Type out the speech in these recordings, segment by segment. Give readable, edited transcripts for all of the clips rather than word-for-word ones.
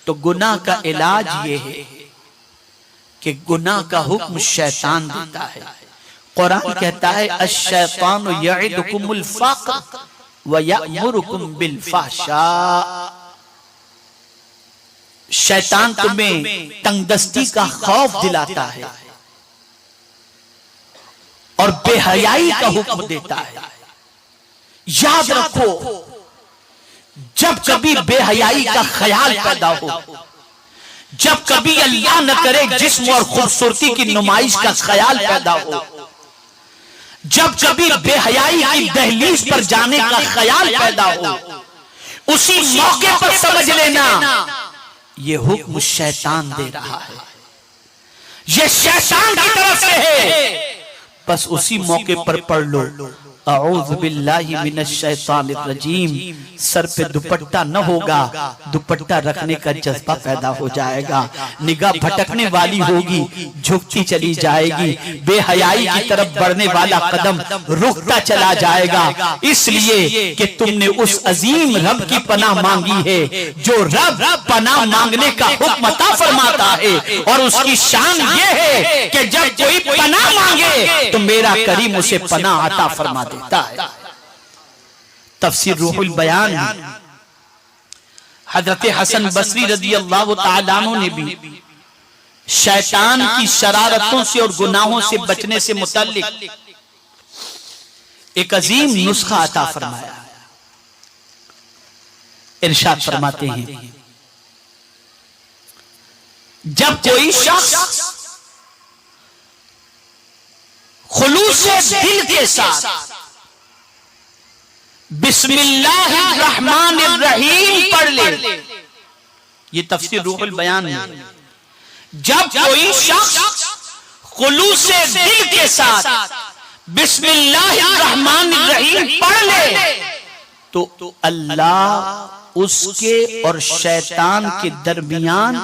तो गुनाह का इलाज ये है कि गुनाह का हुक्म शैतान देता है। कुरान कहता है अश-शैतानु यइदुकुमुल फ़क़्र व यअमुरुकुम बिल फ़हशा। शैतान तुम्हें तंगदस्ती का खौफ दिलाता है और बेहयाई का हुक्म देता है। याद रखो, जब कभी बेहयाई का ख्याल पैदा हो, जब कभी अल्लाह न करे जिस्म और खूबसूरती की नुमाइश का ख्याल पैदा हो, जब कभी बेहयाई की दहलीज पर जाने का ख्याल पैदा हो, उसी मौके पर समझ लेना ये हुक्म शैतान दे रहा है, ये शैतान की तरफ से है। बस उसी मौके पर पढ़ लो अऊज़ु बिल्लाहि मिनश शैतानिर रजीम। सर पे दुपट्टा न होगा, दुपट्टा रखने का जज्बा पैदा हो जाएगा, निगाह भटकने वाली होगी, झुकती चली जाएगी, बेहयाई की तरफ बढ़ने वाला कदम रुकता चला जाएगा। इसलिए कि तुमने उस अजीम रब की पनाह मांगी है, जो रब पनाह मांगने का हुक्म अता फरमाता है। और उसकी शान ये है कि जब कोई पनाह मांगे तो मेरा करीम उसे पनाह अता फरमा देता है। तफसीर रूहुल बयान, हजरत हसन बसरी रज़ी अल्लाह तआला अन्हु ने भी शैतान की शरारतों से और गुनाहों से बचने से मुतल्लिक एक अजीम नुस्खा अता फरमाया। इरशाद फरमाते हैं, जब कोई शख्स खुलूसे दिल के साथ बिस्मिल्लाहिर्रहमानिर्रहीम पढ़ ले, ये तफसीर रूहुल बयान है। जब कोई शख्स खुलूसे दिल के साथ बिस्मिल्लाहिर्रहमानिर्रहीम पढ़ ले तो अल्लाह उसके और शैतान के दरमियान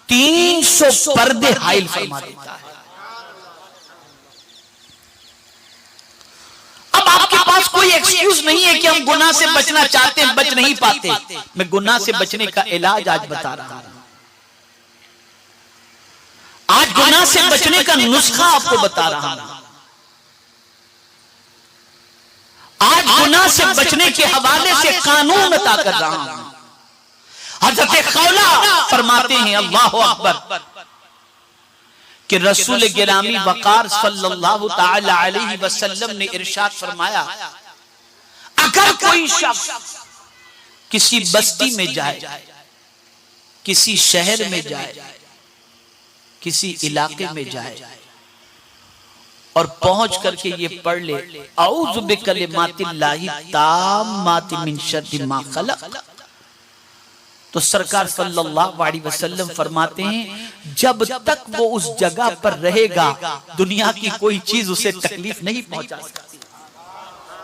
300 पर्दे हाइल फरमा देता है। अब आपके पास कोई एक्सक्यूज नहीं है कि हम गुनाह से बचना चाहते हैं, बच नहीं पाते। मैं गुनाह से बचने का इलाज आज बता रहा हूं, आज गुनाह से बचने का नुस्खा आपको बता रहा हूं। आज गुनाह से बचने के हवाले से कानून अता कर रहा हूं। हज़रत खौला फरमाते हैं, अल्लाहु अकबर, कि रसूल गिरामी वकार सल्लल्लाहु ताला अलैहि वसल्लम ने इरशाद फरमाया, अगर कोई शख्स किसी बस्ती में जाए, किसी शहर में जाए, किसी इलाके में जाए और पहुंच करके ये पढ़ ले औज़ु बिकलिमातिल्लाहि ताम्माति मिन शर्रि मा खलक़, तो सरकार सल्लल्लाहु अलैहि वसल्लम फरमाते हैं, जब तक वो उस जगह पर रहेगा दुनिया की कोई चीज उसे तकलीफ नहीं पहुंचा सकती,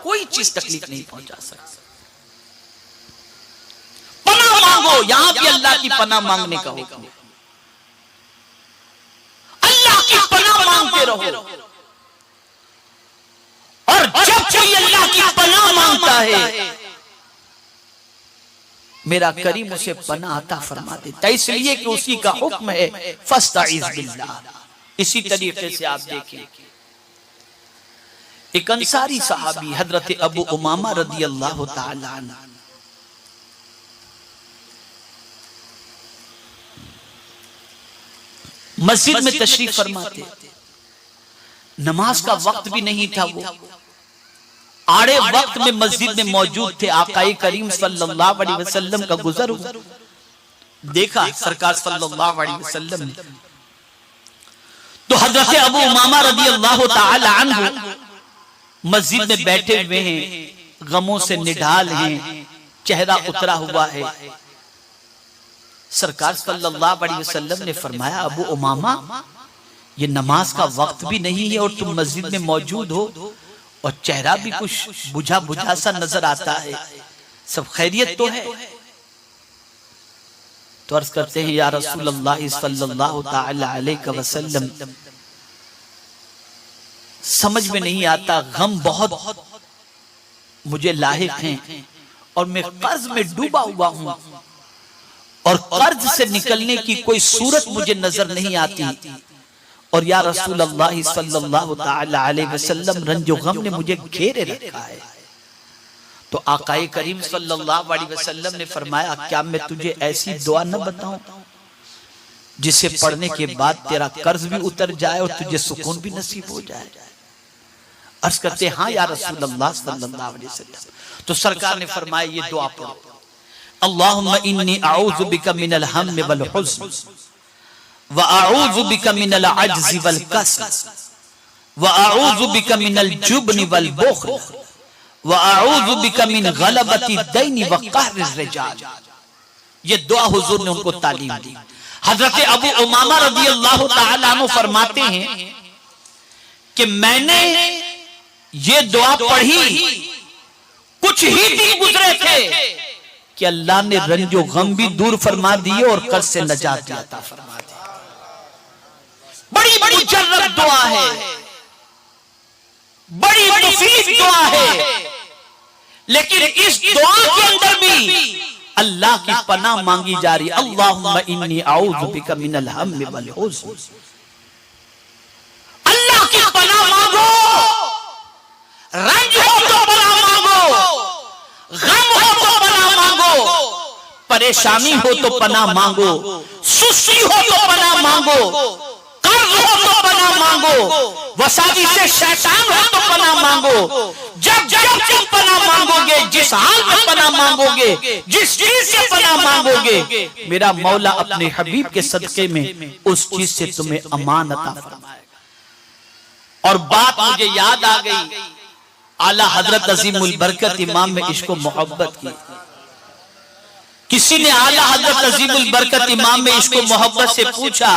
कोई चीज तकलीफ नहीं पहुंचा सकती। पनाह मांगो, यहां भी अल्लाह की पनाह मांगने का हुक्म, अल्लाह की पनाह मांगते रहो। और जब कोई अल्लाह की पनाह मांगता है मेरा करीम उसे पनाह अता फरमा देता है, इसलिए कि उसी का हुक्म है फस्तईज़ बिल्लाह। इसी तरीके से आप देखिए, एक अंसारी सहाबी हजरत अबू उमामा रज़ी अल्लाह तआला अन्हु, मस्जिद में तशरीफ फरमाते, नमाज का वक्त भी नहीं था, वो आड़े वक्त में मस्जिद में मौजूद थे। आकाई करीम सल्लल्लाहु अलैहि वसल्लम का गुजर हुआ, देखा सरकार सल्लल्लाहु अलैहि वसल्लम ने, तो हजरत अबू उमामा रज़ी अल्लाह तआला अन्हु मस्जिद में बैठे हुए हैं, गमों से निढाल हैं, चेहरा उतरा हुआ है। सरकार सल्लल्लाहु अलैहि वसल्लम ने फरमाया, अबू उमामा, ये नमाज का वक्त भी नहीं है और तुम मस्जिद में मौजूद हो और चेहरा भी कुछ बुझा बुझा सा नजर आता है, सब खैरियत तो है? तो अर्ज करते हैं, या रसूलल्लाह सल्लल्लाहु ताला अलैहि वसल्लम, समझ में नहीं आता, गम बहुत मुझे लाहिक हैं और मैं कर्ज में डूबा हुआ हूं और कर्ज से निकलने की कोई सूरत मुझे नजर नहीं आती, और या रसूल अल्लाह सल्लल्लाहु ताला अलैहि वसल्लम रंजो गम ने मुझे घेरे रखा है। तो आकाए करीम सल्लल्लाहु अलैहि वसल्लम ने फरमाया, क्या मैं तुझे ऐसी दुआ न बताऊं जिसे पढ़ने के बाद तेरा कर्ज भी उतर जाए और तुझे सुकून भी नसीब हो जाए? अर्ज करते, हाँ या रसूल अल्लाह सल्लल्लाहु अलैहि वसल्लम। तो सरकार ने फरमाया, ये दुआ पढ़ो, अल्लाहुम्मा इन्नी अऊज़ु बिका मिनल हम्म वल हुज़्न व अऊज़ु बिका मिनल अज्ज़ि वल कस्ल व अऊज़ु बिका मिनल जुब्न वल बुख़्ल व अऊज़ु बिका मिन गलबति दैन व कहर रिजाल। ये दुआ हुजूर ने उनको तालीम दी। हजरत अबू उमामा रज़ियल्लाहु ताला अन्हु फरमाते हैं कि मैंने ये दुआ पढ़ी, कुछ ही दिन गुजरे थे कि अल्लाह ने रंजो गम भी दूर फरमा दिए और कर्ज से नजात अता फरमा दी। बड़ी बड़ी मुजर्रब दुआ है, बड़ी मुफीद दुआ है, लेकिन इस दुआ के अंदर भी अल्लाह की पनाह मांगी जा रही। अल्लाहुम्मा इन्नी अऊज़ु बिका मिनल हम्म वल हुज़्न। अल्लाह की पनाह मांगो, रंज हो तो पनाह मांगो, गम हो तो पनाह मांगो, परेशानी हो तो पनाह मांगो, सुस्ती हो तो पनाह मांगो, कर्ज हो तो पनाह मांगो, वसावी से शैतान हो तो पनाह मांगो। जब जब तुम पनाह मांगोगे, जिस हाल में पनाह मांगोगे, जिस चीज से पनाह मांगोगे, मेरा मौला अपने हबीब के सदके में उस चीज से तुम्हें अमान अता फरमाएगा। और बात मुझे याद आ गई, आला हजरत अजीमुल बरकत इमाम में इश्क व मोहब्बत की। किसी ने आला हजरत अजीमुल बरकत इमाम में इश्क व मोहब्बत से पूछा,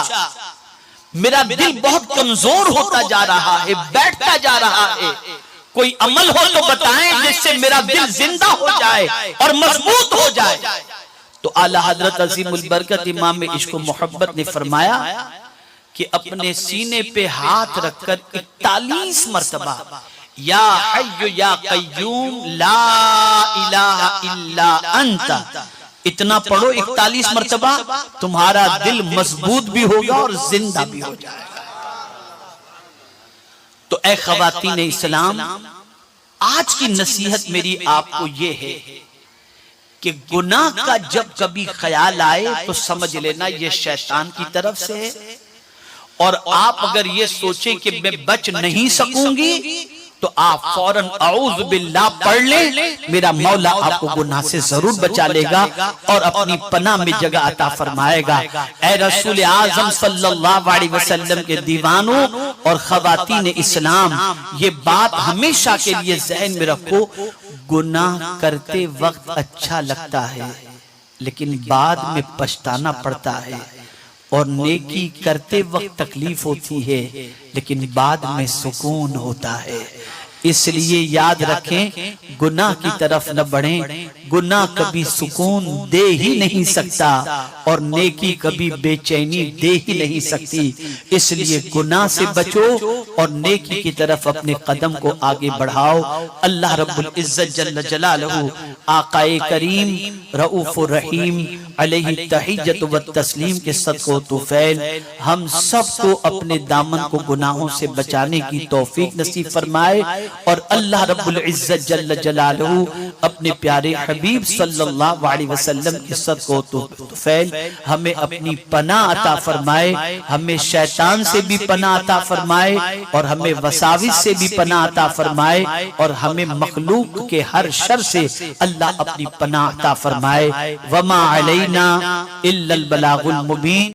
मेरा दिल बहुत कमजोर होता जा रहा है, बैठता जा रहा है, कोई अमल हो तो बताएं जिससे मेरा दिल जिंदा हो जाए और मजबूत हो जाए। तो आला हजरत अजीमुल बरकत इमाम में इश्क व मोहब्बत ने फरमाया कि अपने सीने पे हाथ रखकर 41 मर्तबा या हय्यु या कय्यूम ला इलाहा इल्ला अंता, इतना पढ़ो 41 मर्तबा, तुम्हारा दिल मजबूत भी होगा और जिंदा भी हो जाएगा। तो ऐ ख़वातीन इस्लाम, आज की नसीहत मेरी आपको ये है कि गुनाह का जब कभी ख्याल आए तो समझ लेना ये शैतान की तरफ से है, और आप अगर ये सोचें कि मैं बच नहीं सकूंगी तो आप फौरन औज़ु बिल्लाह पढ़ लें, मेरा मौला आपको गुनाह से जरूर बचा लेगा और अपनी पनाह में जगह अता फरमाएगा। ऐ रसूल आज़म सल्लल्लाहु अलैहि वसल्लम के दीवानों और ख़वातीन इस्लाम, ये बात हमेशा के लिए ज़हन में रखो, गुनाह करते वक्त अच्छा लगता है लेकिन बाद में पछताना पड़ता है, और नेकी करते वक्त तकलीफ होती है लेकिन बाद में सुकून होता है। इसलिए याद रखें, गुनाह की तरफ न बढ़ें, गुनाह कभी सुकून दे ही नहीं सकता और नेकी कभी बेचैनी दे ही नहीं सकती। इसलिए गुनाह से बचो और नेकी की तरफ अपने कदम को आगे बढ़ाओ। अल्लाह रब्बुल इज्जत जल्ल जलालहू आकाए करीम रऊफुर रहीम अलैहि तहिय्यत व तस्लीम के सदक़ो तुफैल हम सबको अपने दामन को गुनाहों से बचाने की तौफीक नसीब फरमाए, और अल्लाह रब्बुल इज्जत जल्ल जलालहू अपने प्यारे हबीब सल्लल्लाहु अलैहि वसल्लम के सदक़ो तुफैल हमें अपनी पनाह अता फरमाए, हमें शैतान से भी पनाह अता फरमाए और हमें वसाविस से भी पनाह अता फरमाए, और हमें मखलूक के हर शर से अल्लाह अपनी पनाह अता फरमाए। वमा अलैना इल्लल बलागुल मुबीन।